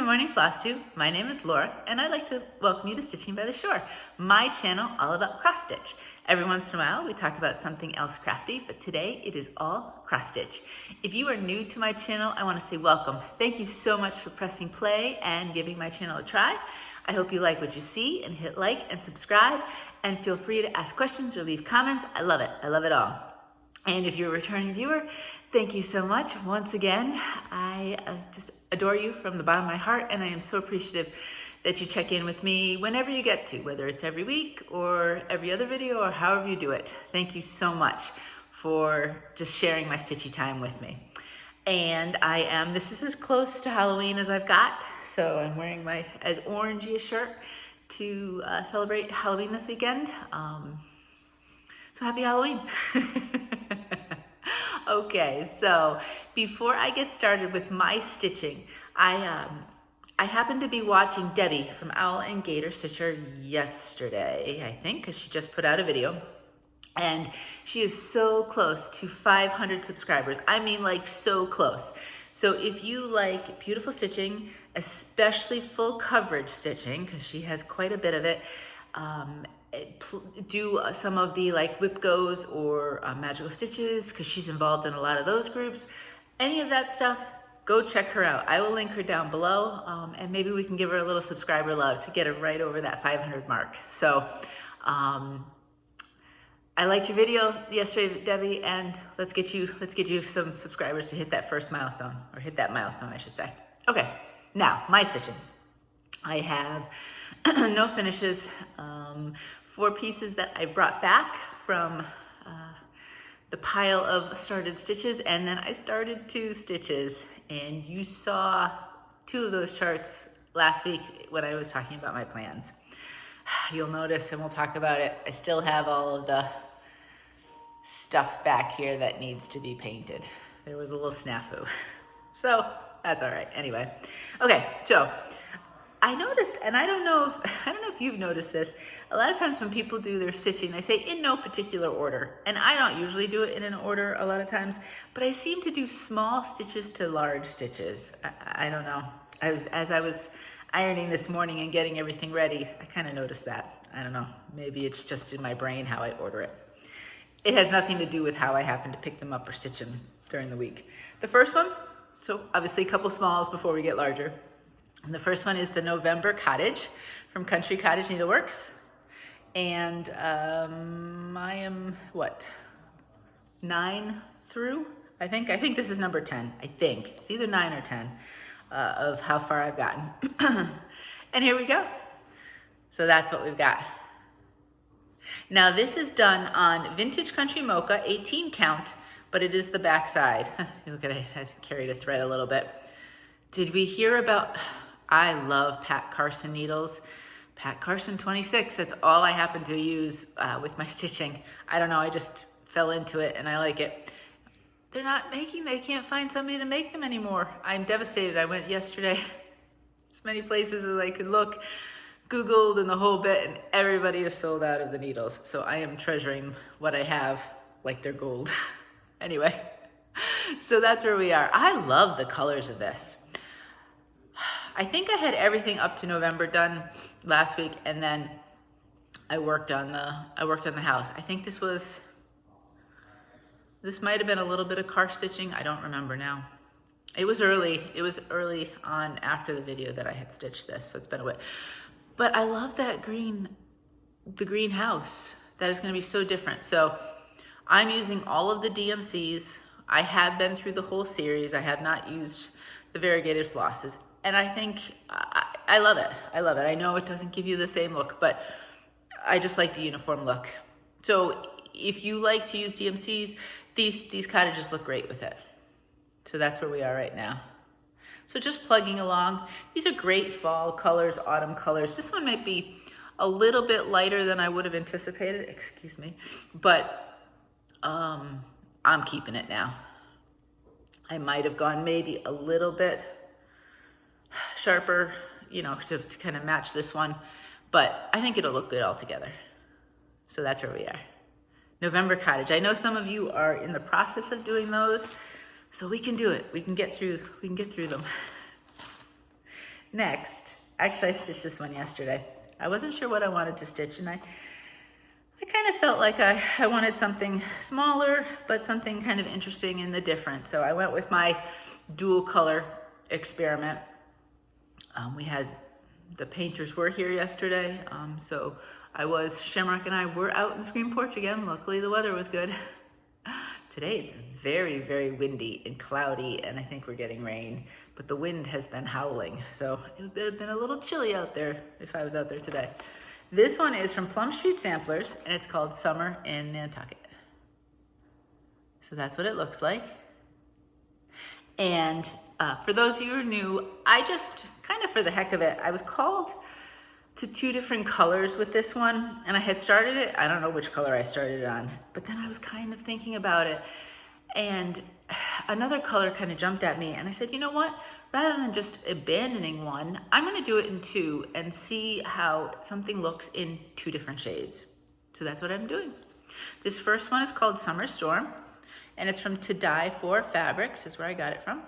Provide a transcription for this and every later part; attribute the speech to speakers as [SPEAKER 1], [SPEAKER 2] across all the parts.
[SPEAKER 1] Good morning, Flosstube. My name is Laura, and I'd like to welcome you to Stitching by the Shore, my channel all about cross stitch. Every once in a while, we talk about something else crafty, but today it is all cross stitch. If you are new to my channel, I want to say welcome. Thank you so much for pressing play and giving my channel a try. I hope you like what you see and hit like and subscribe, and feel free to ask questions or leave comments. I love it. I love it all. And if you're a returning viewer, thank you so much. Once again, I just adore you from the bottom of my heart, and I am so appreciative that you check in with me whenever you get to, whether it's every week or every other video or however you do it. Thank you so much for just sharing my stitchy time with me. And this is as close to Halloween as I've got, so I'm wearing my as orangey a shirt to celebrate Halloween this weekend. So happy Halloween. Okay, so before I get started with my stitching, I happened to be watching Debbie from Owl and Gator Stitcher yesterday, I think, because she just put out a video. And she is so close to 500 subscribers. I mean, like, so close. So if you like beautiful stitching, especially full coverage stitching, because she has quite a bit of it, do some of the like whip goes or magical stitches, because she's involved in a lot of those groups. Any of that stuff, go check her out. I will link her down below, and maybe we can give her a little subscriber love to get her right over that 500 mark. So I liked your video yesterday, Debbie, and let's get you some subscribers to hit that first milestone, or hit that milestone, I should say. Okay, now my stitching. I have no finishes, 4 pieces that I brought back from the pile of started stitches, and then I started 2 stitches, and you saw 2 of those charts last week when I was talking about my plans. You'll notice, and we'll talk about it, I still have all of the stuff back here that needs to be painted. There was a little snafu, so that's all right. Anyway, okay, so I noticed, and I don't know if you've noticed this, a lot of times when people do their stitching, they say in no particular order, and I don't usually do it in an order a lot of times, but I seem to do small stitches to large stitches. I don't know. As I was ironing this morning and getting everything ready, I kind of noticed that. I don't know. Maybe it's just in my brain how I order it. It has nothing to do with how I happen to pick them up or stitch them during the week. The first one, so obviously a couple smalls before we get larger. And the first one is the November Cottage from Cottage Needleworks. And I am, what, 9 through? I think this is number 10, I think. It's either 9 or 10 of how far I've gotten. And here we go. So that's what we've got. Now this is done on Vintage Country Mocha, 18 count, but it is the back side. Look at it, I carried a thread a little bit. Did we hear about, I love Pat Carson needles. Pat Carson 26, that's all I happen to use with my stitching. I don't know, I just fell into it and I like it. They're not making, they can't find somebody to make them anymore. I'm devastated. I went yesterday as many places as I could look, Googled and the whole bit, and everybody is sold out of the needles. So I am treasuring what I have like they're gold. Anyway, so that's where we are. I love the colors of this. I think I had everything up to November done last week, and then I worked on the house. I think this might have been a little bit of car stitching. I don't remember now. It was early on after the video that I had stitched this, so it's been a bit. But I love that the green house. That is going to be so different. So I'm using all of the DMCs. I have been through the whole series. I have not used the variegated flosses. And I think, I love it. I love it. I know it doesn't give you the same look, but I just like the uniform look. So if you like to use DMCs, these cottages look great with it. So that's where we are right now. So just plugging along. These are great fall colors, autumn colors. This one might be a little bit lighter than I would have anticipated, excuse me, but I'm keeping it now. I might have gone maybe a little bit sharper, you know, to kind of match this one, but I think it'll look good all together. So that's where we are. November Cottage. I know some of you are in the process of doing those, so we can do it. We can get through them. Next, actually I stitched this one yesterday. I wasn't sure what I wanted to stitch, and I kind of felt like I wanted something smaller, but something kind of interesting in the difference. So I went with my dual color experiment. We had, the painters were here yesterday, so Shamrock and I were out in the screen porch again. Luckily the weather was good. Today it's very, very windy and cloudy, and I think we're getting rain, but the wind has been howling, so it would have been a little chilly out there if I was out there today. This one is from Plum Street Samplers, and it's called Summer in Nantucket. So that's what it looks like. And for those of you who are new, I just kind of for the heck of it, I was called to 2 different colors with this one, and I had started it, I don't know which color I started it on, but then I was kind of thinking about it, and another color kind of jumped at me, and I said, you know what, rather than just abandoning one, I'm going to do it in 2 and see how something looks in 2 different shades. So that's what I'm doing. This first one is called Summer Storm, and it's from To Die For Fabrics, is where I got it from.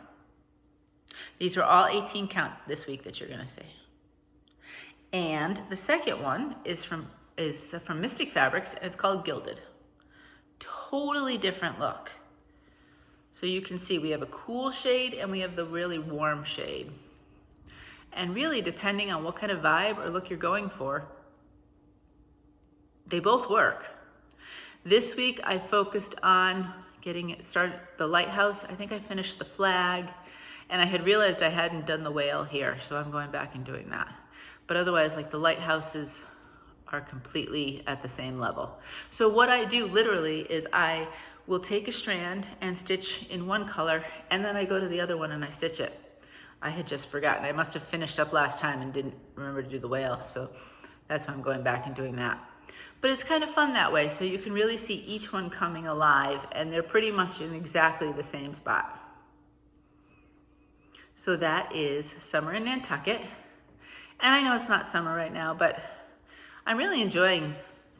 [SPEAKER 1] These are all 18 count this week that you're going to see. And the second one is from Mystic Fabrics, and it's called Gilded. Totally different look. So you can see we have a cool shade and we have the really warm shade. And really, depending on what kind of vibe or look you're going for, they both work. This week I focused on getting it started, the lighthouse. I think I finished the flag, and I had realized I hadn't done the whale here, so I'm going back and doing that. But otherwise, like, the lighthouses are completely at the same level. So what I do literally is I will take a strand and stitch in one color, and then I go to the other one and I stitch it. I had just forgotten. I must have finished up last time and didn't remember to do the whale, so that's why I'm going back and doing that. But it's kind of fun that way, so you can really see each one coming alive, and they're pretty much in exactly the same spot. So that is Summer in Nantucket. And I know it's not summer right now, but I'm really enjoying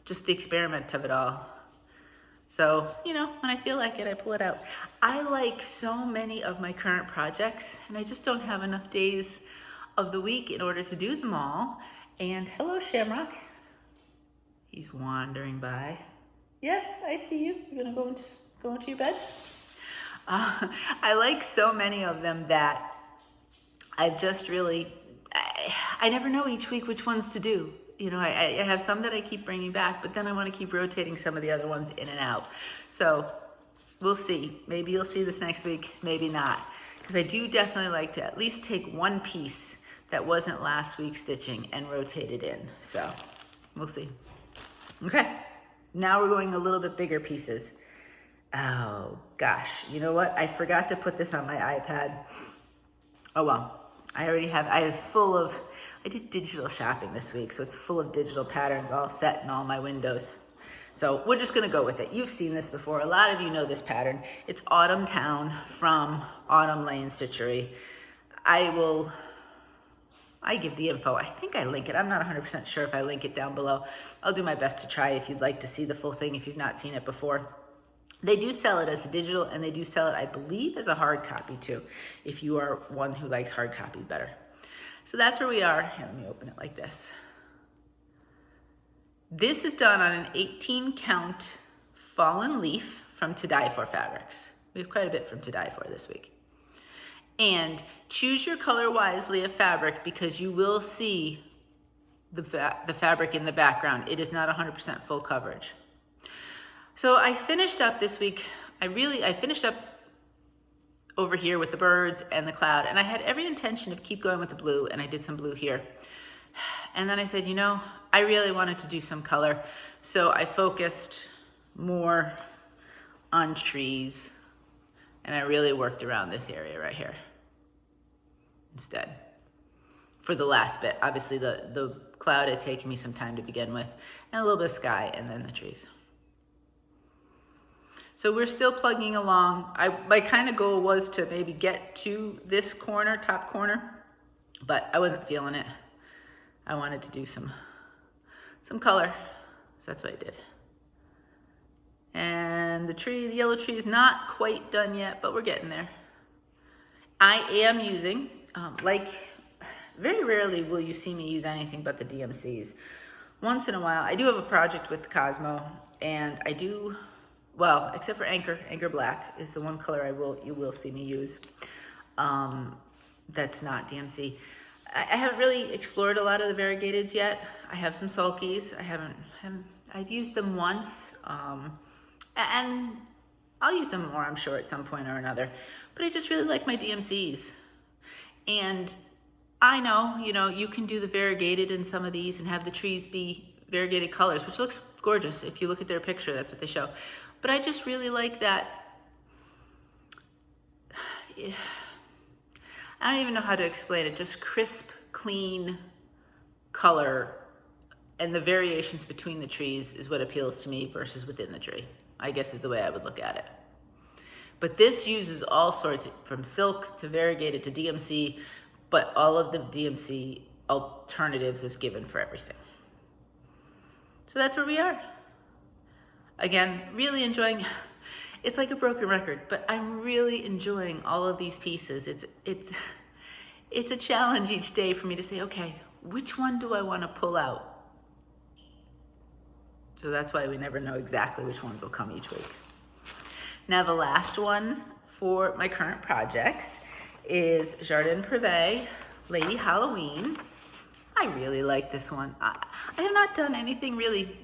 [SPEAKER 1] just the experiment of it all. So, you know, when I feel like it, I pull it out. I like so many of my current projects, and I just don't have enough days of the week in order to do them all. And hello, Shamrock. He's wandering by. Yes, I see you. You're gonna go into your bed? I like so many of them that I've just really, I never know each week which ones to do. You know, I have some that I keep bringing back, but then I want to keep rotating some of the other ones in and out. So we'll see. Maybe you'll see this next week, maybe not. Because I do definitely like to at least take one piece that wasn't last week's stitching and rotate it in. So we'll see. Okay, now we're going a little bit bigger pieces. Oh gosh, you know what? I forgot to put this on my iPad. Oh well. I did digital shopping this week, so it's full of digital patterns all set in all my windows. So we're just gonna go with it. You've seen this before. A lot of you know this pattern. It's Autumn Towne from Autumn Lane Stitchery. I give the info. I think I link it. I'm not 100% sure if I link it down below. I'll do my best to try if you'd like to see the full thing if you've not seen it before. They do sell it as a digital, and they do sell it, I believe, as a hard copy too, if you are one who likes hard copy better. So that's where we are. Here, let me open it like this. This is done on an 18 count fallen leaf from To Die For Fabrics. We have quite a bit from To Die For this week. And choose your color wisely of fabric, because you will see the fabric in the background. It is not 100% full coverage. So I finished up this week, I finished up over here with the birds and the cloud, and I had every intention of keep going with the blue, and I did some blue here. And then I said, you know, I really wanted to do some color, so I focused more on trees, and I really worked around this area right here instead for the last bit. Obviously the cloud had taken me some time to begin with, and a little bit of sky, and then the trees. So we're still plugging along. My kind of goal was to maybe get to this corner, top corner, but I wasn't feeling it. I wanted to do some color, so that's what I did. And the yellow tree is not quite done yet, but we're getting there. I am using, like very rarely will you see me use anything but the DMCs. Once in a while, I do have a project with Cosmo, and I do, well, except for Anchor Black is the one color you will see me use. That's not DMC. I haven't really explored a lot of the variegateds yet. I have some sulkies. I've used them once, and I'll use them more, I'm sure, at some point or another. But I just really like my DMCs. And I know, you can do the variegated in some of these and have the trees be variegated colors, which looks gorgeous. If you look at their picture, that's what they show. But I just really like that. I don't even know how to explain it. Just crisp, clean color, and the variations between the trees is what appeals to me versus within the tree, I guess is the way I would look at it. But this uses all sorts, from silk to variegated to DMC, but all of the DMC alternatives is given for everything. So that's where we are. Again, really enjoying, it's like a broken record, but I'm really enjoying all of these pieces. It's a challenge each day for me to say, okay, which one do I want to pull out? So that's why we never know exactly which ones will come each week. Now the last one for my current projects is Jardin Prive, Lady Halloween. I really like this one. I have not done anything really,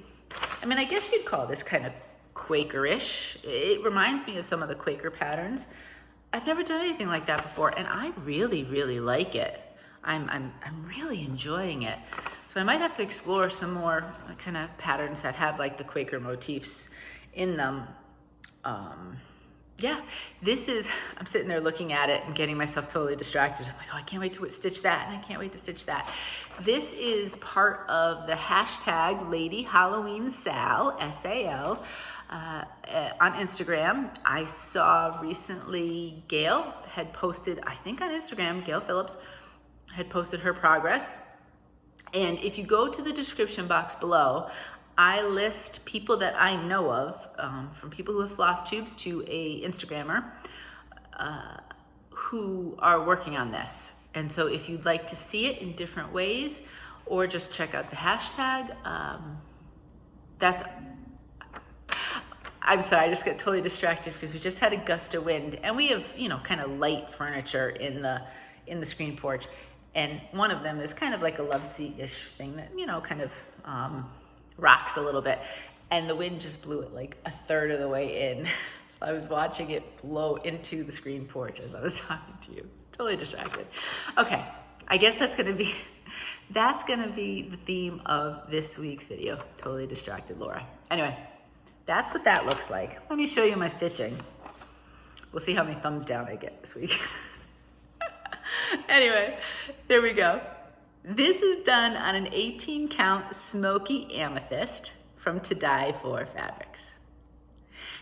[SPEAKER 1] I guess you'd call this kind of Quakerish. It reminds me of some of the Quaker patterns. I've never done anything like that before, and I really, really like it. I'm really enjoying it. So I might have to explore some more kind of patterns that have like the Quaker motifs in them. Yeah, I'm sitting there looking at it and getting myself totally distracted. I'm like, oh, I can't wait to stitch that, and I can't wait to stitch that. This is part of the hashtag ladyhalloweensal, S-A-L, on Instagram. I saw recently Gail had posted, I think on Instagram, Gail Phillips had posted her progress. And if you go to the description box below, I list people that I know of, from people who have floss tubes to a Instagrammer, who are working on this. And so if you'd like to see it in different ways, or just check out the hashtag, I'm sorry, I just got totally distracted because we just had a gust of wind, and we have, kind of light furniture in the screen porch. And one of them is kind of like a love seat-ish thing that, kind of rocks a little bit. And the wind just blew it like a third of the way in. So I was watching it blow into the screen porch as I was talking to you. Totally distracted. Okay, I guess that's gonna be the theme of this week's video. Totally distracted, Laura. Anyway, that's what that looks like. Let me show you my stitching. We'll see how many thumbs down I get this week. Anyway, there we go. This is done on an 18 count Smoky Amethyst from To Die For Fabrics.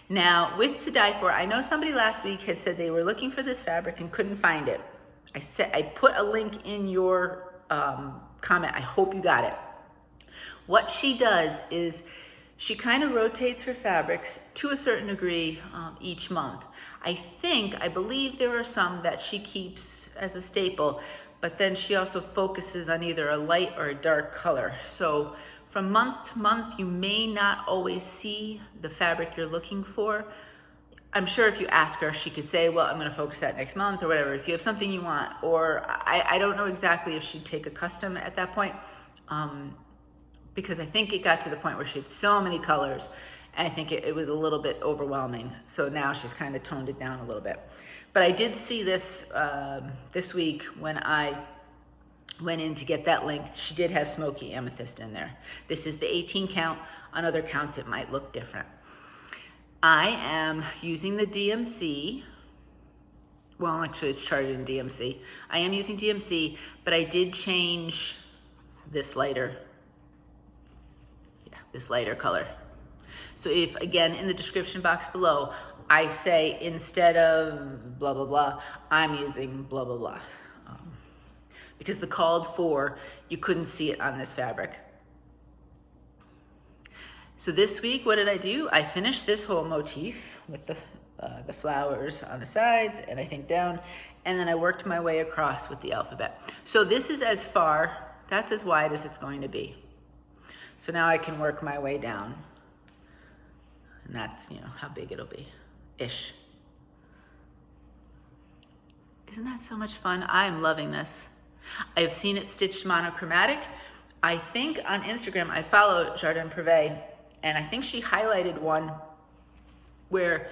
[SPEAKER 1] Now with To Die For, I know somebody last week had said they were looking for this fabric and couldn't find it. I put a link in your comment. I hope you got it. What she does is she kind of rotates her fabrics to a certain degree each month. I believe there are some that she keeps as a staple, but then she also focuses on either a light or a dark color. So from month to month, you may not always see the fabric you're looking for. I'm sure if you ask her, she could say, well, I'm gonna focus that next month or whatever, if you have something you want. Or I don't know exactly if she'd take a custom at that point, because I think it got to the point where she had so many colors, and I think it was a little bit overwhelming. So now she's kind of toned it down a little bit. But I did see this this week when I went in to get that link. She did have Smoky Amethyst in there. This is the 18 count. On other counts, it might look different. I am using the DMC. Well, actually, it's charted in DMC. I am using DMC, but I did change this lighter. Yeah, this lighter color. So if, again, in the description box below, I say instead of blah, blah, blah, I'm using blah, blah, blah. Because the called for, you couldn't see it on this fabric. So this week, what did I do? I finished this whole motif with the the flowers on the sides and I think down, and then I worked my way across with the alphabet. So this is as far, that's as wide as it's going to be. So now I can work my way down, and that's, you know, how big it'll be, ish. Isn't that so much fun? I'm loving this. I've seen it stitched monochromatic. I think on Instagram, I follow Jardin Prive, and I think she highlighted one where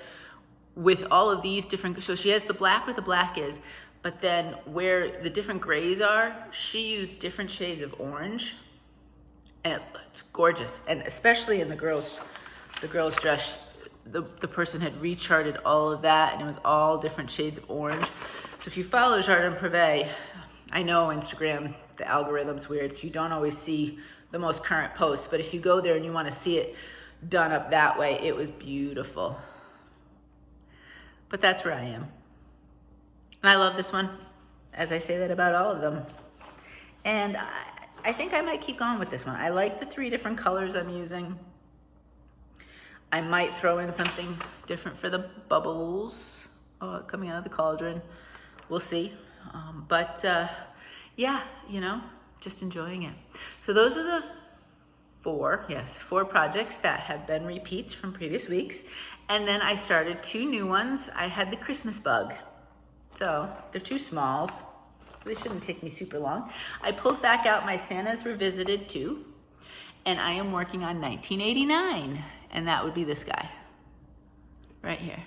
[SPEAKER 1] with all of these different, so she has the black where the black is, but then where the different grays are, she used different shades of orange, and it's gorgeous. And especially in the girls' dress, the person had recharted all of that, and it was all different shades of orange. So if you follow Jardin Prive, I know Instagram, the algorithm's weird, so you don't always see the most current posts, but if you go there and you want to see it done up that way, it was beautiful. But that's where I am. And I love this one, as I say that about all of them. And I think I might keep going with this one. I like the 3 different colors I'm using. I might throw in something different for the bubbles coming out of the cauldron. We'll see. Yeah, you know, just enjoying it. So those are the 4 projects that have been repeats from previous weeks. And then I started 2 new ones. I had the Christmas bug. So they're 2 smalls. So they shouldn't take me super long. I pulled back out my Santa's Revisited 2. And I am working on 1989. And that would be this guy. Right here.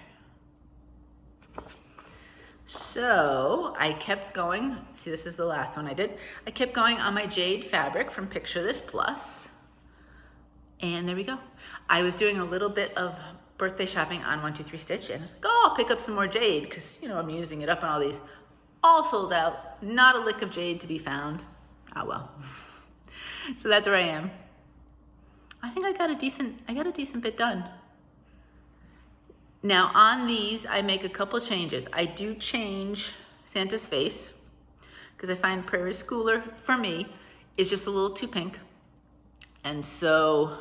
[SPEAKER 1] So I kept going. See, this is the last one I did. I kept going on my Jade fabric from Picture This Plus. And there we go. I was doing a little bit of birthday shopping on 123 Stitch, and I was like, oh, I'll pick up some more Jade because, you know, I'm using it up on all these. All sold out. Not a lick of Jade to be found. Ah, well. So that's where I am. I think I got a decent bit done. Now on these, I make a couple changes. I do change Santa's face because I find Prairie Schooler, for me, is just a little too pink. And so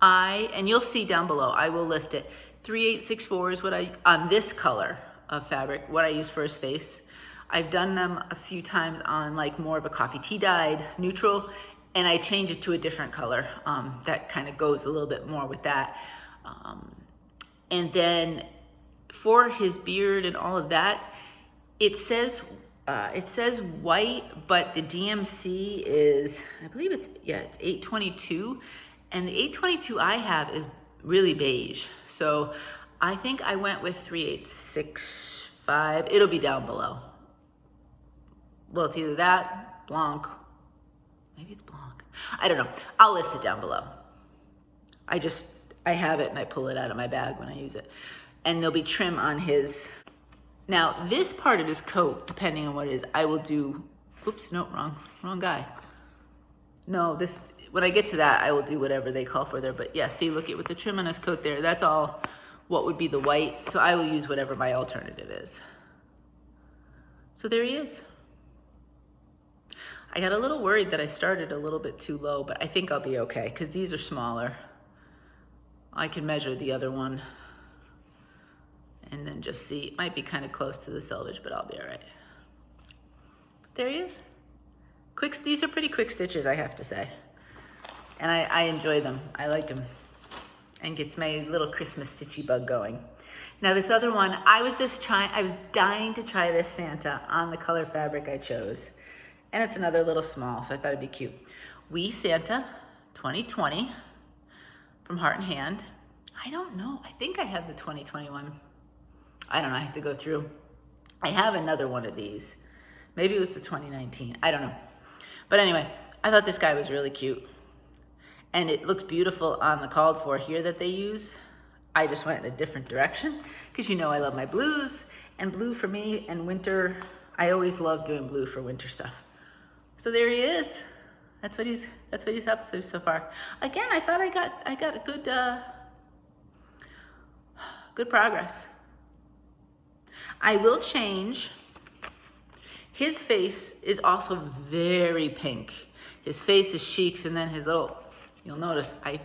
[SPEAKER 1] and you'll see down below, I will list it. 3864 is what on this color of fabric, what I use for his face. I've done them a few times on like more of a coffee tea dyed neutral, and I change it to a different color that kind of goes a little bit more with that. And then for his beard and all of that, it says white, but the DMC is, I believe it's 822. And the 822 I have is really beige. So I think I went with 3865. It'll be down below. Well, it's either that, Blanc. Maybe it's Blanc. I don't know. I'll list it down below. I have it and I pull it out of my bag when I use it. And there'll be trim on his. Now, this part of his coat, depending on what it is, I will do, oops, no, wrong guy. No, when I get to that, I will do whatever they call for there. But yeah, see, look at with the trim on his coat there, that's all what would be the white. So I will use whatever my alternative is. So there he is. I got a little worried that I started a little bit too low, but I think I'll be okay because these are smaller. I can measure the other one and then just see. It might be kind of close to the selvage, but I'll be all right. There he is. These are pretty quick stitches, I have to say. And I enjoy them. I like them. And gets my little Christmas stitchy bug going. Now this other one, I was dying to try this Santa on the color fabric I chose. And it's another little small, so I thought it'd be cute. Wee Santa 2020 from Heart and Hand. I don't know. I think I have the 2021. I don't know. I have to go through. I have another one of these. Maybe it was the 2019. I don't know. But anyway, I thought this guy was really cute. And it looks beautiful on the called for here that they use. I just went in a different direction because you know I love my blues. And blue for me and winter, I always love doing blue for winter stuff. So there he is. That's what he's up to so far. Again, I thought I got a good progress. I will change. His face is also very pink. His face, his cheeks, and then his little, you'll notice I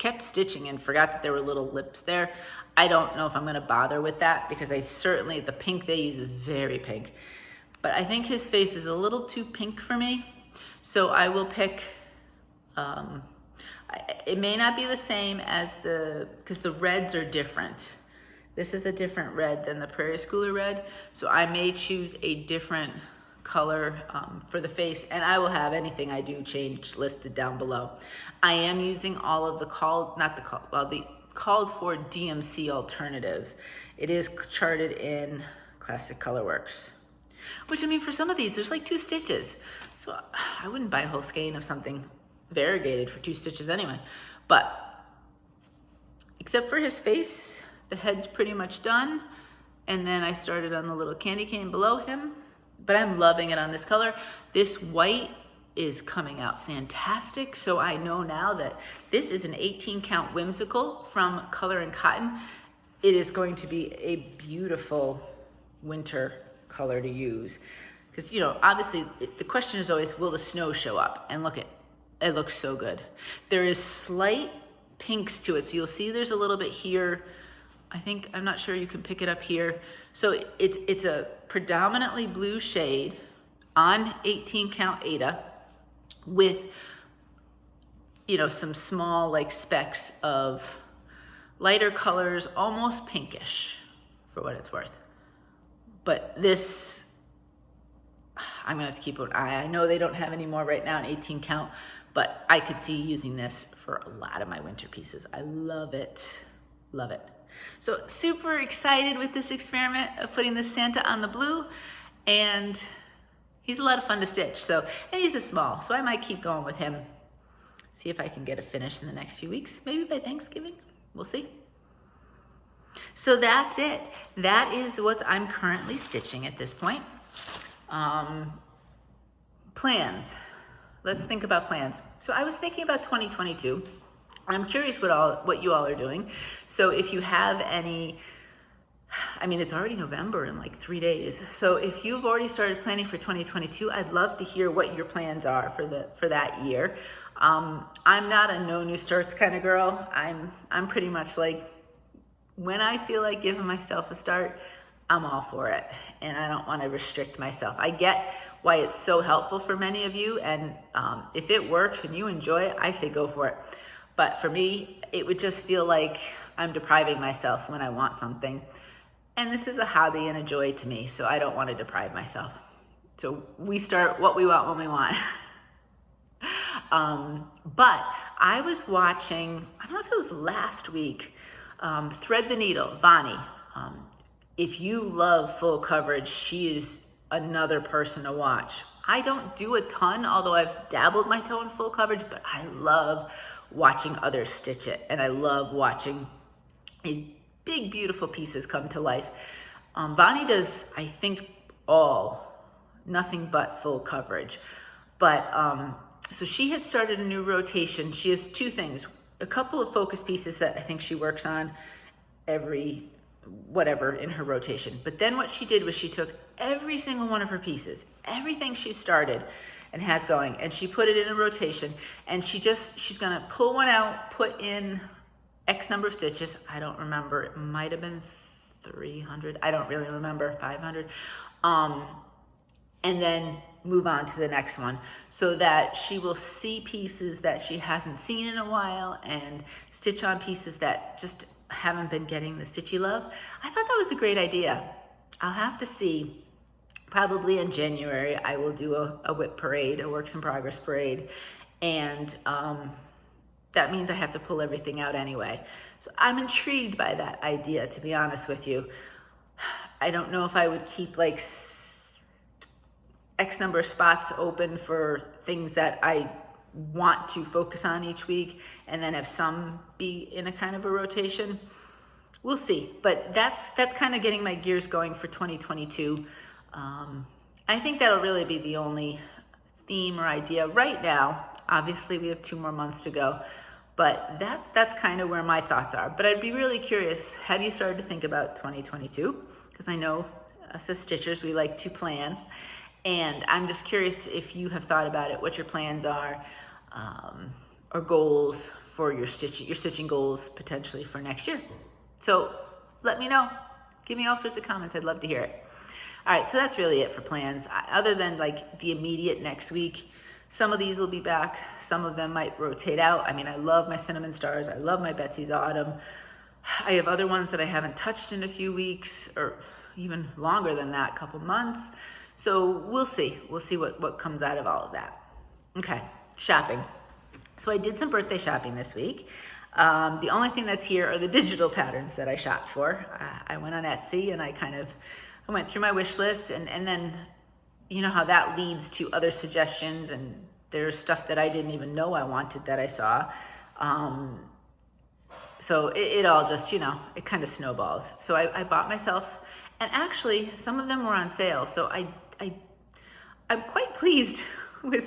[SPEAKER 1] kept stitching and forgot that there were little lips there. I don't know if I'm gonna bother with that because the pink they use is very pink. But I think his face is a little too pink for me. So I will pick, it may not be the same as because the reds are different. This is a different red than the Prairie Schooler red. So I may choose a different color for the face, and I will have anything I do change listed down below. I am using all of the called for DMC alternatives. It is charted in Classic Colorworks, which, I mean, for some of these, there's like 2 stitches. So I wouldn't buy a whole skein of something variegated for 2 stitches anyway. But except for his face, the head's pretty much done. And then I started on the little candy cane below him. But I'm loving it on this color. This white is coming out fantastic. So I know now that this is an 18 count Whimsical from Color and Cotton. It is going to be a beautiful winter color to use. Because, you know, obviously the question is always, will the snow show up? And look, it looks so good. There is slight pinks to it. So you'll see there's a little bit here. I'm not sure you can pick it up here. So it's a predominantly blue shade on 18 count Aida with, you know, some small like specks of lighter colors, almost pinkish for what it's worth. But this, I'm gonna have to keep an eye. I know they don't have any more right now in 18 count, but I could see using this for a lot of my winter pieces. I love it, love it. So super excited with this experiment of putting the Santa on the blue, and he's a lot of fun to stitch. So, and he's a small, so I might keep going with him. See if I can get a finish in the next few weeks, maybe by Thanksgiving, we'll see. So that's it. That is what I'm currently stitching at this point. Plans. Let's think about plans. So I was thinking about 2022. I'm curious what you all are doing. So if you have any, I mean, it's already November in like 3 days. So if you've already started planning for 2022, I'd love to hear what your plans are for that year. I'm not a no new starts kind of girl. I'm pretty much like, when I feel like giving myself a start, I'm all for it. And I don't want to restrict myself. I get why it's so helpful for many of you. And if it works and you enjoy it, I say go for it. But for me, it would just feel like I'm depriving myself when I want something. And this is a hobby and a joy to me, so I don't want to deprive myself. So we start what we want when we want. But I was watching, I don't know if it was last week, Thread the Needle, Vani. If you love full coverage, she is another person to watch. I don't do a ton, although I've dabbled my toe in full coverage, but I love watching others stitch it. And I love watching these big, beautiful pieces come to life. Vani does, I think, nothing but full coverage. But, so she had started a new rotation. She has 2 things, a couple of focus pieces that I think she works on every whatever in her rotation. But then what she did was she took every single one of her pieces, everything she started and has going, and she put it in a rotation, and she's gonna pull one out, put in X number of stitches. I don't remember, it might have been 300. I don't really remember, 500. And then move on to the next one so that she will see pieces that she hasn't seen in a while and stitch on pieces that just haven't been getting the stitchy love. I thought that was a great idea. I'll have to see. Probably in January, I will do a WIP parade, a works in progress parade. And that means I have to pull everything out anyway. So I'm intrigued by that idea, to be honest with you. I don't know if I would keep like X number of spots open for things that I want to focus on each week and then have some be in a kind of a rotation. We'll see, but that's kind of getting my gears going for 2022. I think that'll really be the only theme or idea right now. Obviously we have 2 more months to go, but that's kind of where my thoughts are. But I'd be really curious, have you started to think about 2022? Because I know us as stitchers, we like to plan. And I'm just curious if you have thought about it, what your plans are, or goals for your stitching goals potentially for next year. So let me know. Give me all sorts of comments. I'd love to hear it. All right, so that's really it for plans. Other than like the immediate next week, some of these will be back. Some of them might rotate out. I mean, I love my Cinnamon Stars. I love my Betsy's Autumn. I have other ones that I haven't touched in a few weeks, or even longer than that, couple months. So we'll see. We'll see what comes out of all of that. Okay, shopping. So I did some birthday shopping this week. The only thing that's here are the digital patterns that I shopped for. I went on Etsy and I went through my wish list, and then you know how that leads to other suggestions, and there's stuff that I didn't even know I wanted that I saw. So it all just, it kind of snowballs. So I bought myself, and actually some of them were on sale. So I'm quite pleased with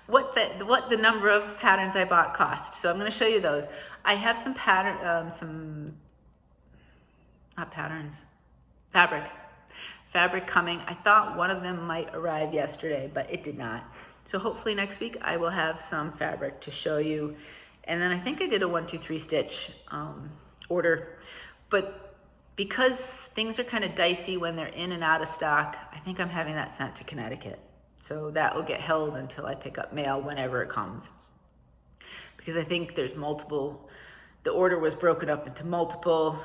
[SPEAKER 1] what the number of patterns I bought cost. So I'm going to show you those. I have some fabric coming. I thought one of them might arrive yesterday, but it did not. So hopefully next week I will have some fabric to show you. And then I think I did a 1, 2, 3 stitch order, but because things are kind of dicey when they're in and out of stock, I think I'm having that sent to Connecticut. So that will get held until I pick up mail whenever it comes. Because I think there's multiple, the order was broken up into multiple,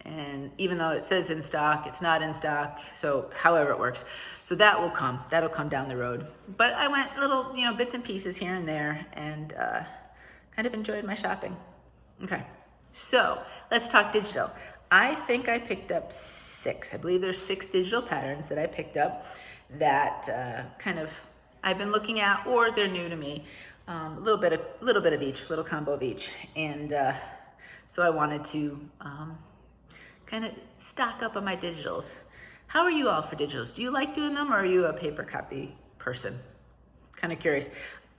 [SPEAKER 1] and even though it says in stock, it's not in stock, so however it works. So that'll come down the road. But I went little, bits and pieces here and there, and kind of enjoyed my shopping. Okay, so let's talk digital. I think I picked up 6. I believe there's 6 digital patterns that I picked up that I've been looking at, or they're new to me. A little bit of each, little combo of each, and so I wanted to kind of stock up on my digitals. How are you all for digitals? Do you like doing them, or are you a paper copy person? Kind of curious.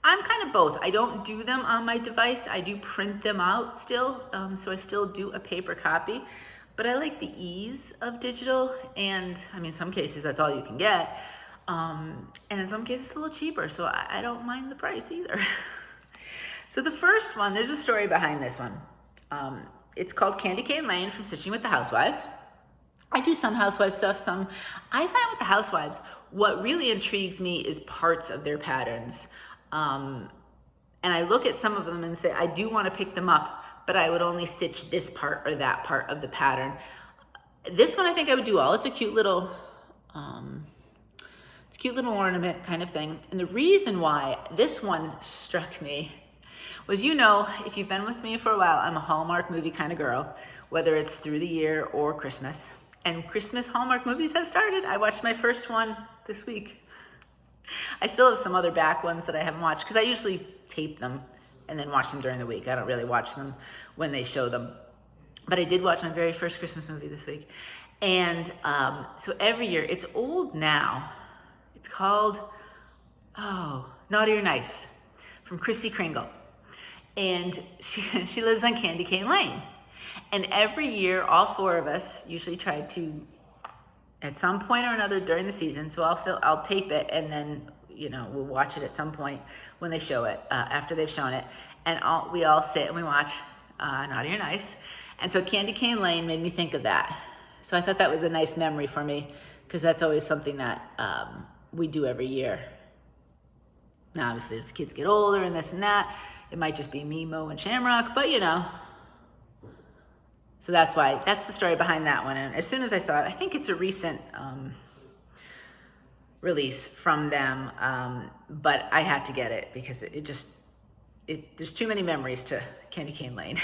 [SPEAKER 1] I'm kind of both. I don't do them on my device. I do print them out still, so I still do a paper copy, but I like the ease of digital, and I mean, in some cases that's all you can get, and in some cases it's a little cheaper, so I don't mind the price either. So the first one, there's a story behind this one. It's called Candy Cane Lane from Stitching with the Housewives. I do some Housewives stuff, I find with the Housewives, what really intrigues me is parts of their patterns. And I look at some of them and say, I do want to pick them up, but I would only stitch this part or that part of the pattern. This one I think I would do all. It's a cute little ornament kind of thing. And the reason why this one struck me was, if you've been with me for a while, I'm a Hallmark movie kind of girl, whether it's through the year or Christmas. And Christmas Hallmark movies have started. I watched my first one this week. I still have some other back ones that I haven't watched, because I usually tape them and then watch them during the week. I don't really watch them when they show them. But I did watch my very first Christmas movie this week. And so every year, it's old now. It's called, Naughty or Nice, from Chrissy Kringle. And she lives on Candy Cane Lane. And every year, all 4 of us usually try to, at some point or another during the season, so I'll tape it, and then we'll watch it at some point when they show it, after they've shown it, and we all sit and we watch Naughty or Nice. And so Candy Cane Lane made me think of that. So I thought that was a nice memory for me, because that's always something that we do every year. Now obviously as the kids get older and this and that, it might just be me, Mo, and Shamrock, but so that's the story behind that one. And as soon as I saw it, I think it's a recent release from them, but I had to get it because there's too many memories to Candy Cane Lane.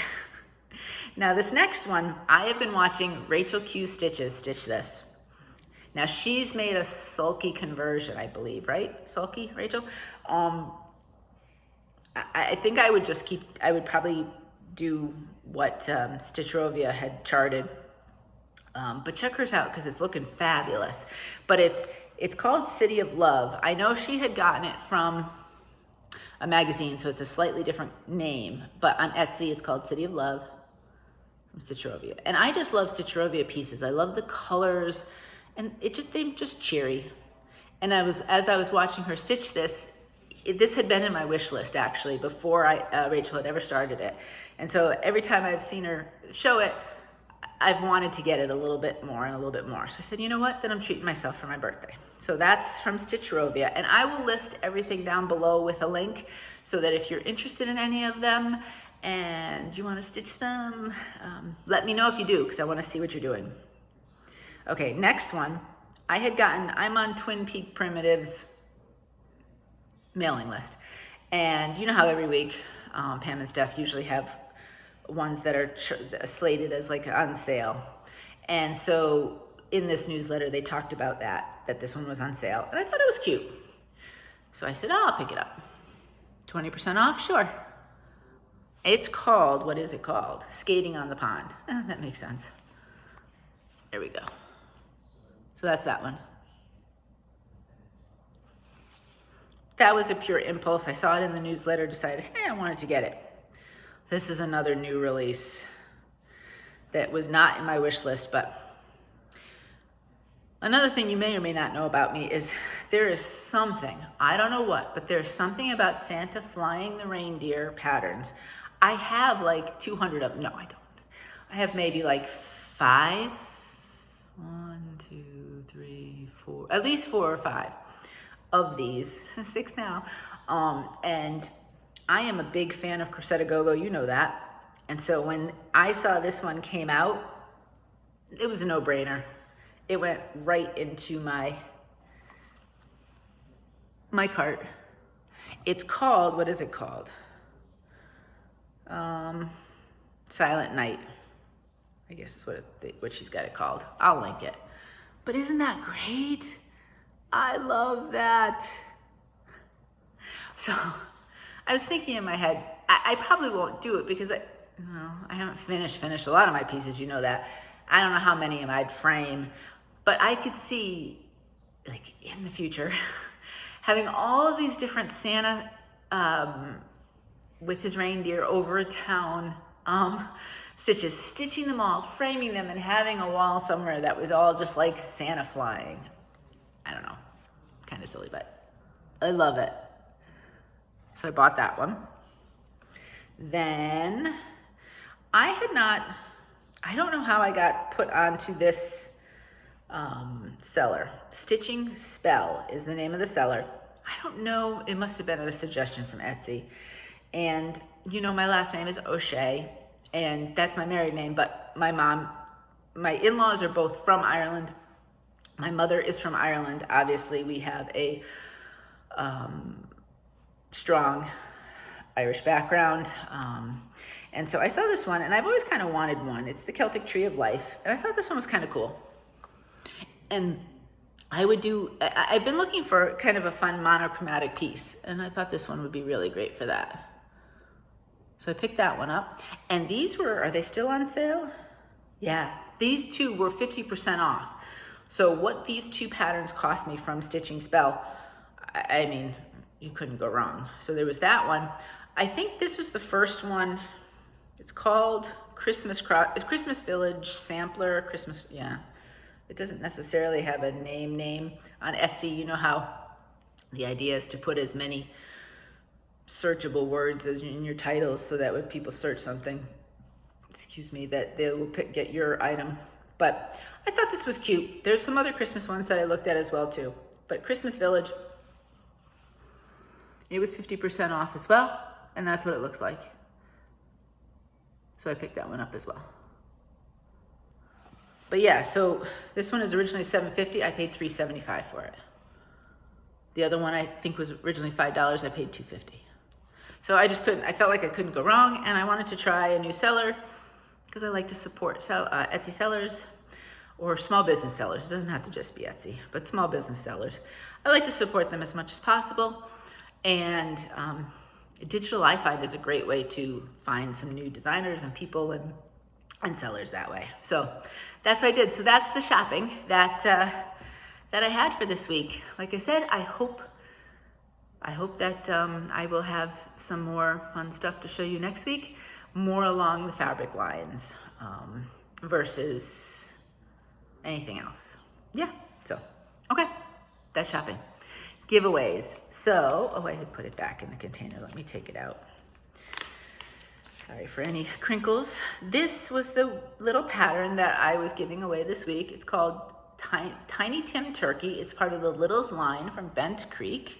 [SPEAKER 1] Now this next one, I have been watching Rachel Q Stitches stitch this. Now she's made a sulky conversion, I believe, right? Sulky, Rachel? I think I would probably do what Stitcherovia had charted, but check hers out because it's looking fabulous. But it's called City of Love. I know she had gotten it from a magazine, so it's a slightly different name, but on Etsy it's called City of Love from Stitcherovia. And I just love Stitcherovia pieces. I love the colors, and they're just cheery. And as I was watching her stitch this, this had been in my wish list actually before Rachel had ever started it. And so every time I've seen her show it, I've wanted to get it a little bit more and a little bit more. So I said, you know what, then I'm treating myself for my birthday. So that's from Stitcherovia. And I will list everything down below with a link so that if you're interested in any of them and you want to stitch them, let me know if you do, because I want to see what you're doing. Okay, next one. I'm on Twin Peak Primitives mailing list. And you know how every week Pam and Steph usually have ones that are slated as like on sale. And so in this newsletter, they talked about that this one was on sale. And I thought it was cute. So I said, oh, I'll pick it up. 20% off? Sure. It's called, what is it called? Skating on the Pond. That makes sense. There we go. So that's that one. That was a pure impulse. I saw it in the newsletter, decided, hey, I wanted to get it. This is another new release that was not in my wish list, but another thing you may or may not know about me is there is something, I don't know what, but there's something about Santa flying the reindeer patterns. I have like 200 of them. No, I don't. I have maybe like 5. 1, 2, 3, 4, at least 4 or 5 of these, 6 now. And I am a big fan of Crocetta Go-Go, you know that. And so when I saw this one came out, it was a no-brainer. It went right into my cart. It's called, what is it called? Silent Night, I guess is what she's got it called. I'll link it. But isn't that great? I love that. So I was thinking in my head, I probably won't do it because I haven't finished a lot of my pieces, you know that. I don't know how many I'd frame, but I could see, like in the future, having all of these different Santa with his reindeer over a town stitches, stitching them all, framing them, and having a wall somewhere that was all just like Santa flying. I don't know, kind of silly, but I love it. So I bought that one. Then I don't know how I got put onto this seller. Stitching Spell is the name of the seller. I don't know, it must have been a suggestion from Etsy. And you know, my last name is O'Shea, and that's my married name, but my in-laws are both from Ireland. My mother is from Ireland. Obviously, we have a strong Irish background. And so I saw this one, and I've always kind of wanted one. It's the Celtic Tree of Life, and I thought this one was kind of cool. And I've been looking for kind of a fun monochromatic piece, and I thought this one would be really great for that. So I picked that one up. And these are they still on sale? Yeah, these two were 50% off. So what these two patterns cost me from Stitching Spell, I mean, you couldn't go wrong. So there was that one. I think this was the first one. It's called Christmas Village Sampler. Yeah. It doesn't necessarily have a name on Etsy. You know how the idea is to put as many searchable words as in your titles so that when people search something, that they will get your item. But I thought this was cute. There's some other Christmas ones that I looked at as well too. But Christmas Village, it was 50% off as well, and that's what it looks like. So I picked that one up as well. But yeah, so this one is originally $7.50. I paid $3.75 for it. The other one I think was originally $5. I paid $2.50. So I felt like I couldn't go wrong, and I wanted to try a new seller because I like to support Etsy sellers or small business sellers. It doesn't have to just be Etsy, but small business sellers. I like to support them as much as possible. And Digital I find is a great way to find some new designers and people and sellers that way. So that's what I did. So that's the shopping that I had for this week. Like I said, I hope that I will have some more fun stuff to show you next week, more along the fabric lines versus anything else. Yeah, so, okay, that's shopping. giveaways. So, oh, I had put it back in the container. Let me take it out. Sorry for any crinkles. This was the little pattern that I was giving away this week. It's called Tiny Tim Turkey. It's part of the Littles line from Bent Creek.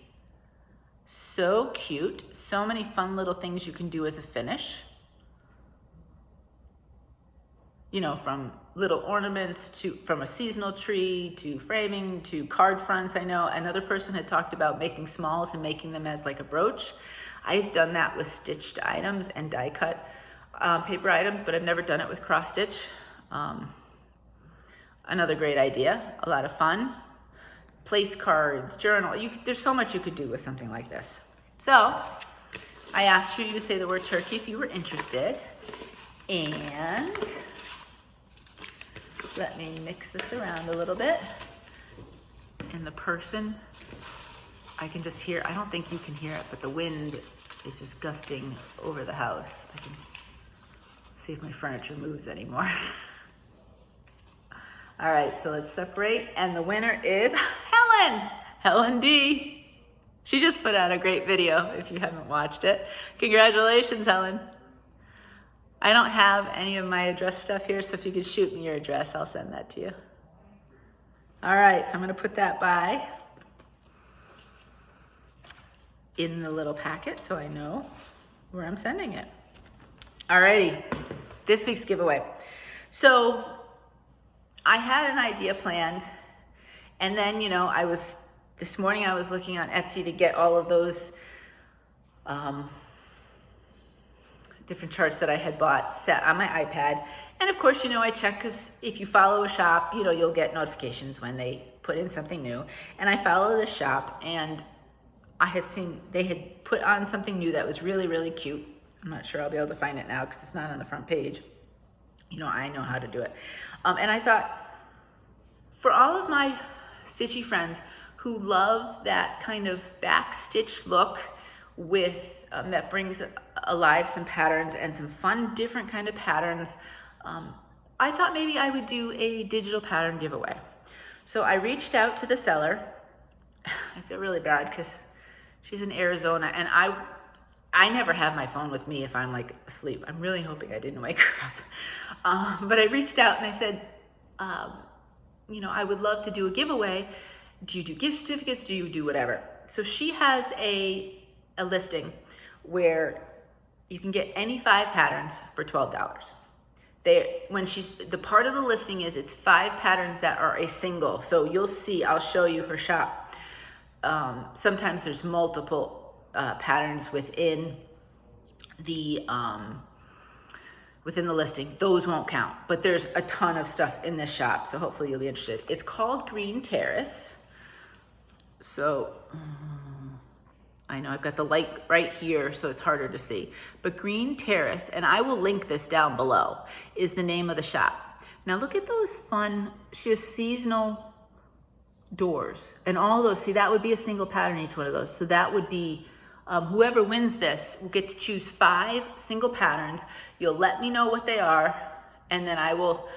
[SPEAKER 1] So cute. So many fun little things you can do as a finish. You know, from little ornaments to from a seasonal tree to framing to card fronts. I know another person had talked about making smalls and making them as like a brooch. I've done that with stitched items and die cut paper items, but I've never done it with cross stitch. Another great idea, a lot of fun. Place cards, journal, there's so much you could do with something like this. So I asked for you to say the word turkey if you were interested. And let me mix this around a little bit. And the person, I can just hear, I don't think you can hear it, but the wind is just gusting over the house. I can see if my furniture moves anymore. All right, so let's separate. And the winner is Helen D. She just put out a great video if you haven't watched it. Congratulations, Helen. I don't have any of my address stuff here, so if you could shoot me your address, I'll send that to you. All right, so I'm gonna put that by in the little packet so I know where I'm sending it. Alrighty, this week's giveaway. So I had an idea planned, and then, you know, this morning I was looking on Etsy to get all of those different charts that I had bought set on my iPad. And of course, you know, I check, because if you follow a shop, you know, you'll get notifications when they put in something new. And I follow this shop, and I had seen they had put on something new that was really, really cute. I'm not sure I'll be able to find it now because it's not on the front page. You know, I know how to do it. And I thought, for all of my stitchy friends who love that kind of back stitch look with, that brings alive some patterns and some fun, different kind of patterns, I thought maybe I would do a digital pattern giveaway. So I reached out to the seller. I feel really bad because she's in Arizona, and I never have my phone with me if I'm like asleep. I'm really hoping I didn't wake her up. But I reached out and I said, you know, I would love to do a giveaway. Do you do gift certificates? Do you do whatever? So she has a listing where you can get any 5 patterns for $12. The part of the listing is it's 5 patterns that are a single. So you'll see, I'll show you her shop. Sometimes there's multiple patterns within the listing. Those won't count, but there's a ton of stuff in this shop, so hopefully you'll be interested. It's called Green Terrace. So I know I've got the light right here, so it's harder to see, but Green Terrace, and I will link this down below, is the name of the shop. Now look at those fun, she has seasonal doors and all those. See, that would be a single pattern, each one of those. So that would be, whoever wins this will get to choose 5 single patterns. You'll let me know what they are, and then I will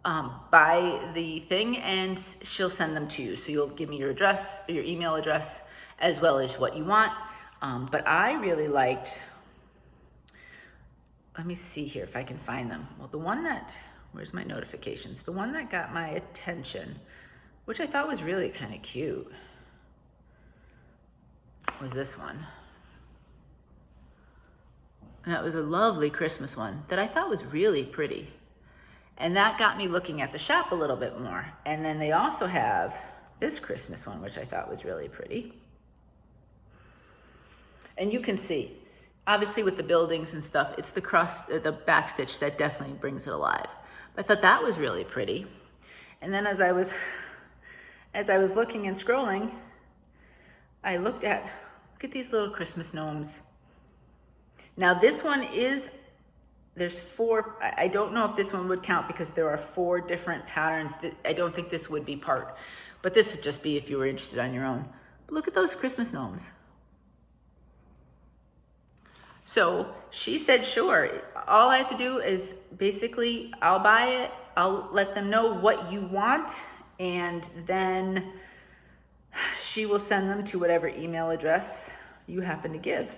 [SPEAKER 1] buy the thing and she'll send them to you. So you'll give me your address, your email address, as well as what you want. But I really liked, let me see here if I can find them. Well, the one that, where's my notifications? The one that got my attention, which I thought was really kind of cute, was this one. And that was a lovely Christmas one that I thought was really pretty. And that got me looking at the shop a little bit more. And then they also have this Christmas one, which I thought was really pretty. And you can see, obviously with the buildings and stuff, it's the backstitch that definitely brings it alive. But I thought that was really pretty. And then as I was looking and scrolling, I look at these little Christmas gnomes. Now this one is, there's 4, I don't know if this one would count because there are 4 different patterns. I don't think this would be part, but this would just be if you were interested on your own. But look at those Christmas gnomes. So she said, sure, all I have to do is basically, I'll buy it, I'll let them know what you want, and then she will send them to whatever email address you happen to give.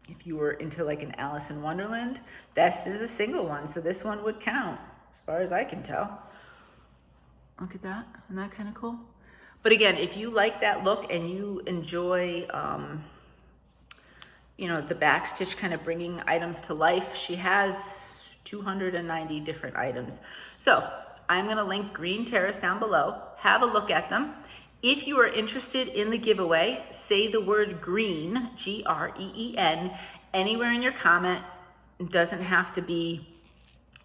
[SPEAKER 1] If you were into like an Alice in Wonderland, this is a single one, so this one would count, as far as I can tell. Look at that, isn't that kind of cool? But again, if you like that look and you enjoy, you know, the back stitch kind of bringing items to life, she has 290 different items. So I'm gonna link Green Terrace down below. Have a look at them. If you are interested in the giveaway, say the word green, G-R-E-E-N, anywhere in your comment. It doesn't have to be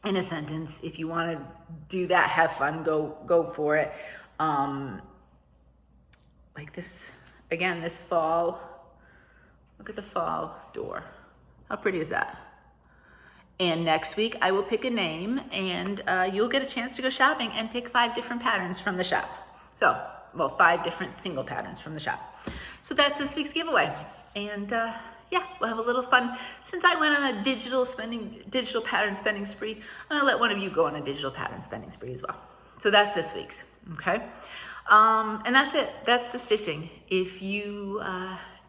[SPEAKER 1] in a sentence. If you want to do that, have fun, go for it. Like this, again, this fall, look at the fall door. How pretty is that? And next week I will pick a name, and you'll get a chance to go shopping and pick 5 different patterns from the shop. So, well, 5 different single patterns from the shop. So that's this week's giveaway. And yeah, we'll have a little fun. Since I went on a digital pattern spending spree, I'm gonna let one of you go on a digital pattern spending spree as well. So that's this week's, okay? And that's it, that's the stitching. If you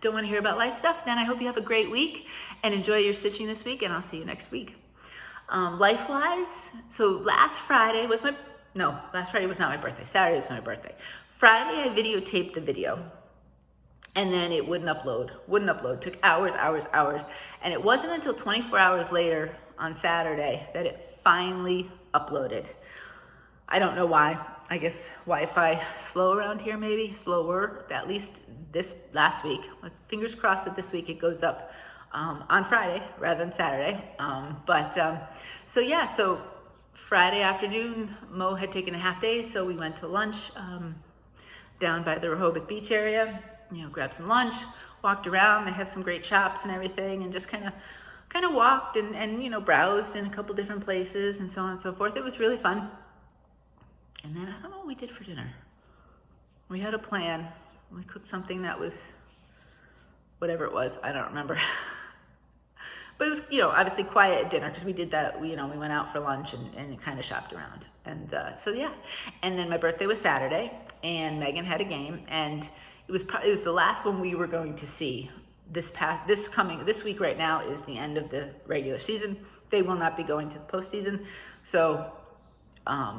[SPEAKER 1] don't wanna hear about life stuff, then I hope you have a great week and enjoy your stitching this week, and I'll see you next week. Life-wise, so last Friday was last Friday was not my birthday, Saturday was my birthday. Friday, I videotaped the video, and then it wouldn't upload, took hours, and it wasn't until 24 hours later on Saturday that it finally uploaded. I don't know why. I guess Wi-Fi slow around here, maybe, slower, at least this last week. Fingers crossed that this week it goes up on Friday rather than Saturday. So yeah, so Friday afternoon, Mo had taken a half day, so we went to lunch down by the Rehoboth Beach area, you know, grabbed some lunch, walked around. They have some great shops and everything, and just kind of walked and you know, browsed in a couple different places and so on and so forth. It was really fun. And then I don't know what we did for dinner. We had a plan. We cooked something that was whatever it was, I don't remember. But it was, you know, obviously quiet at dinner, because we did that, we went out for lunch and kind of shopped around. And so yeah, and then my birthday was Saturday, and Megan had a game, and it was the last one we were going to see. This week right now is the end of the regular season. They will not be going to the postseason, so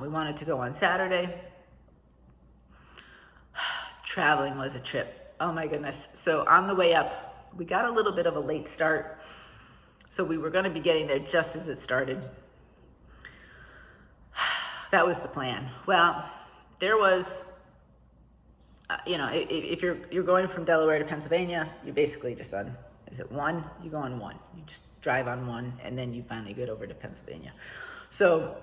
[SPEAKER 1] we wanted to go on Saturday. Traveling was a trip. Oh my goodness. So on the way up, we got a little bit of a late start. So we were going to be getting there just as it started. That was the plan. Well, there was, you know, if you're going from Delaware to Pennsylvania, you're basically just on, is it 1? You go on 1. You just drive on 1, and then you finally get over to Pennsylvania. So,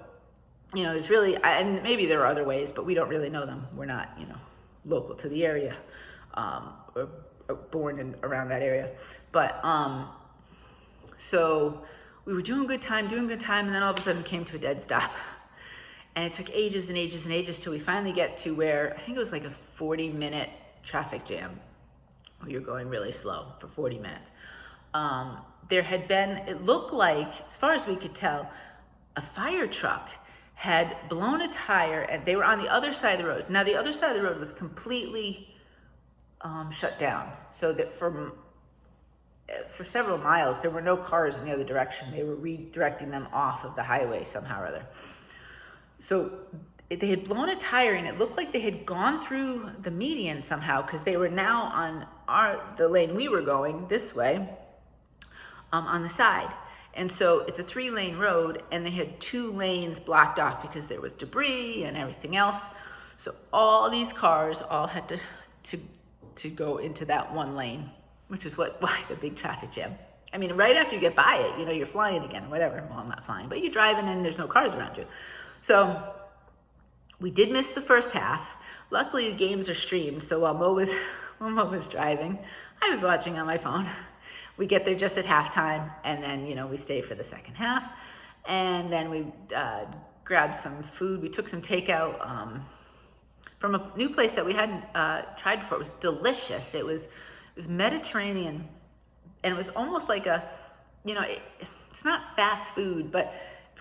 [SPEAKER 1] you know, there's really, and maybe there are other ways, but we don't really know them. We're not, you know, local to the area, or born in around that area. But so we were doing good time, and then all of a sudden came to a dead stop. And it took ages and ages and ages till we finally get to where, I think it was like a 40-minute traffic jam, where you're going really slow for 40 minutes. There had been, it looked like, as far as we could tell, a fire truck had blown a tire, and they were on the other side of the road. Now, the other side of the road was completely shut down, so that for several miles, there were no cars in the other direction. They were redirecting them off of the highway somehow or other. So they had blown a tire, and it looked like they had gone through the median somehow, because they were now on the lane we were going this way, on the side. And so it's a 3-lane road, and they had 2 lanes blocked off because there was debris and everything else. So all these cars all had to go into that 1 lane, which is why the big traffic jam. I mean, right after you get by it, you know, you're flying again, whatever. Well, I'm not flying, but you're driving and there's no cars around you. So we did miss the first half. Luckily, the games are streamed, so while Mo was driving, I was watching on my phone. We get there just at halftime, and then, you know, we stay for the second half. And then we grabbed some food. We took some takeout from a new place that we hadn't tried before. It was delicious. It was Mediterranean, and it was almost like a, you know, it's not fast food, but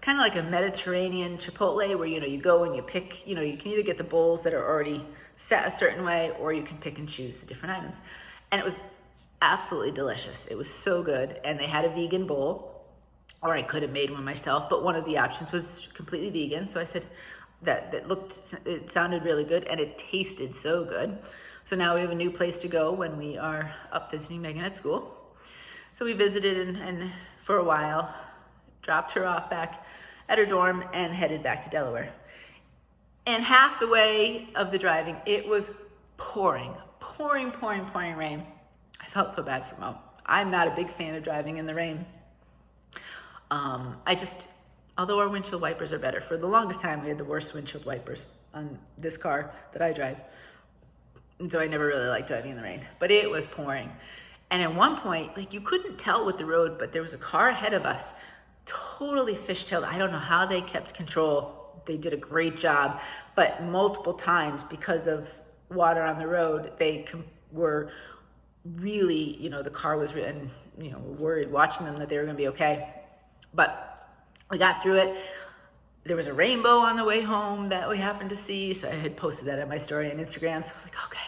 [SPEAKER 1] it's kind of like a Mediterranean Chipotle where, you go and you pick, you can either get the bowls that are already set a certain way, or you can pick and choose the different items. And it was absolutely delicious. It was so good. And they had a vegan bowl, or I could have made one myself, but one of the options was completely vegan. So I said it sounded really good, and it tasted so good. So now we have a new place to go when we are up visiting Megan at school. So we visited and for a while, dropped her off back at her dorm and headed back to Delaware. And half the way of the driving, it was pouring rain. I felt so bad for Mo. I'm not a big fan of driving in the rain. Although our windshield wipers are better, for the longest time we had the worst windshield wipers on this car that I drive. And so I never really liked driving in the rain, but it was pouring. And at one point, you couldn't tell with the road, but there was a car ahead of us, totally fishtailed. I don't know how they kept control. They did a great job, but multiple times, because of water on the road, they were really, the car was, and worried watching them that they were going to be okay. But we got through it. There was a rainbow on the way home that we happened to see, so I had posted that on my story on Instagram. So I was like, okay,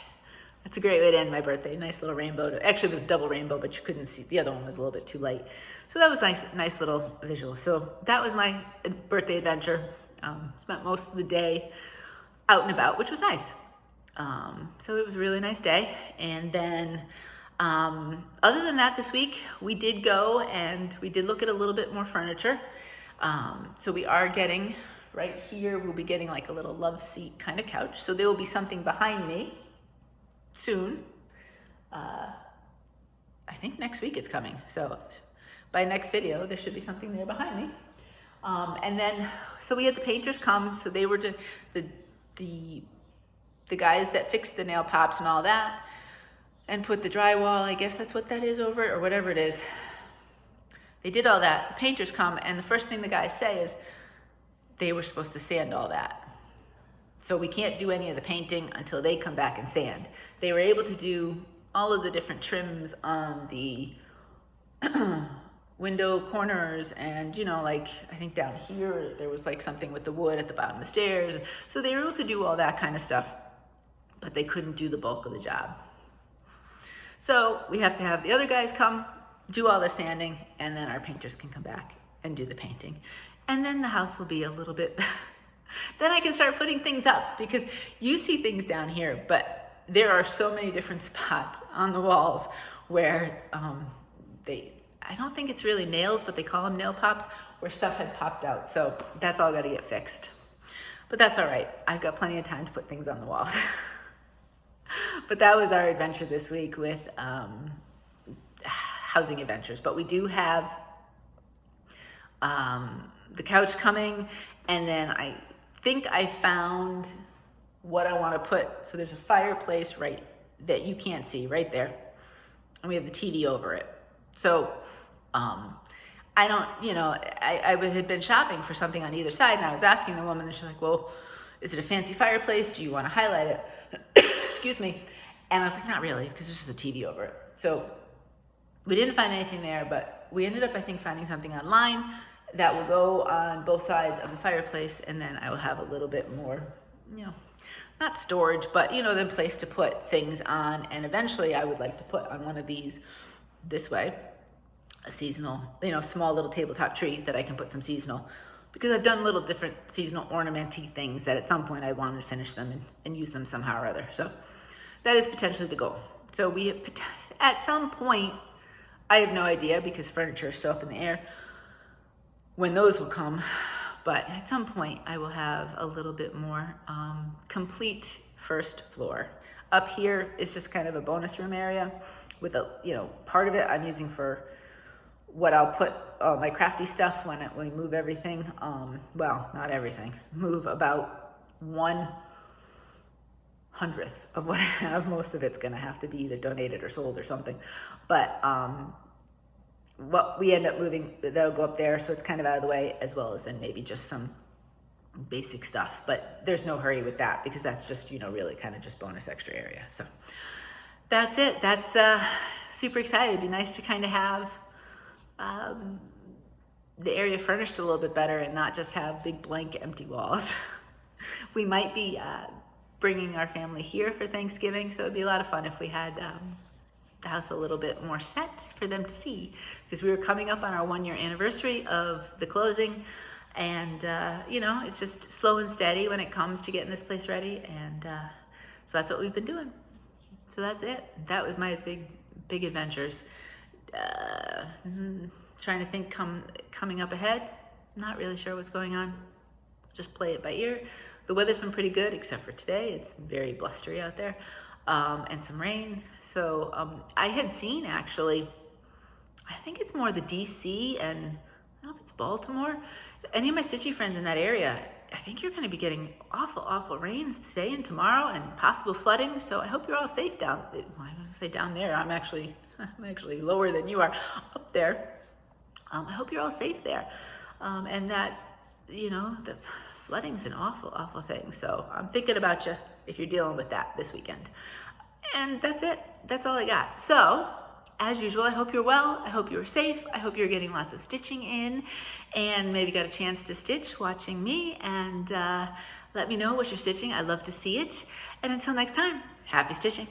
[SPEAKER 1] that's a great way to end my birthday. Nice little rainbow. Actually, it was a double rainbow, but you couldn't see. The other one was a little bit too light. So that was nice little visual. So that was my birthday adventure. Spent most of the day out and about, which was nice. So it was a really nice day. And then other than that, this week we did go and we did look at a little bit more furniture. So we are getting, right here, we'll be getting like a little love seat kind of couch. So there will be something behind me soon. I think next week it's coming. So by next video, there should be something there behind me. And then, so we had the painters come. So they were the guys that fixed the nail pops and all that, and put the drywall, I guess that's what that is, over it, or whatever it is. They did all that. The painters come, and the first thing the guys say is they were supposed to sand all that. So we can't do any of the painting until they come back and sand. They were able to do all of the different trims on the window corners, and I think down here there was something with the wood at the bottom of the stairs. So they were able to do all that kind of stuff, but they couldn't do the bulk of the job. So we have to have the other guys come, do all the sanding, and then our painters can come back and do the painting. And then the house will be a little bit, then I can start putting things up, because you see things down here, but there are so many different spots on the walls where I don't think it's really nails, but they call them nail pops, where stuff had popped out. So that's all got to get fixed. But that's all right. I've got plenty of time to put things on the walls. But that was our adventure this week with housing adventures. But we do have the couch coming, and then I think I found what I want to put. So there's a fireplace right that you can't see right there, and we have the TV over it. So I don't, I had been shopping for something on either side, and I was asking the woman, and she's like, well, is it a fancy fireplace? Do you want to highlight it? Excuse me. And I was like, not really, because there's just a TV over it. So we didn't find anything there, but we ended up, I think, finding something online that will go on both sides of the fireplace, and then I will have a little bit more, not storage, but, the place to put things on. And eventually I would like to put on one of these this way, a seasonal, small little tabletop tree that I can put some seasonal, because I've done little different seasonal ornamenty things that at some point I wanted to finish them and use them somehow or other. So that is potentially the goal. So at some point, I have no idea, because furniture is so up in the air, when those will come. But at some point, I will have a little bit more complete first floor. Up here is just kind of a bonus room area with part of it I'm using for what I'll put my crafty stuff when we move everything. Well, not everything. Move about 1/100th of what I have. Most of it's going to have to be either donated or sold or something. But what we end up moving, that'll go up there, so it's kind of out of the way, as well as then maybe just some basic stuff. But there's no hurry with that, because that's just, really kind of just bonus extra area. So that's it. That's super excited. It'd be nice to kind of have the area furnished a little bit better and not just have big blank empty walls. We might be bringing our family here for Thanksgiving, so it'd be a lot of fun if we had the house a little bit more set for them to see, because we were coming up on our 1-year anniversary of the closing, and you know, it's just slow and steady when it comes to getting this place ready, and so that's what we've been doing. So that's it. That was my big adventures. Trying to think coming up ahead. Not really sure what's going on. Just play it by ear. The weather's been pretty good, except for today. It's very blustery out there, and some rain. So I had seen, actually, I think it's more the DC and I don't know if it's Baltimore. Any of my Stitchy friends in that area, I think you're going to be getting awful rains today and tomorrow, and possible flooding. So I hope you're all safe down. Well, I was going to say down there. I'm actually lower than you are up there. I hope you're all safe there, and that, you know, the flooding's an awful thing. So I'm thinking about you if you're dealing with that this weekend. And that's it. That's all I got. So, as usual, I hope you're well. I hope you're safe. I hope you're getting lots of stitching in, and maybe got a chance to stitch watching me. And let me know what you're stitching. I'd love to see it. And until next time, happy stitching.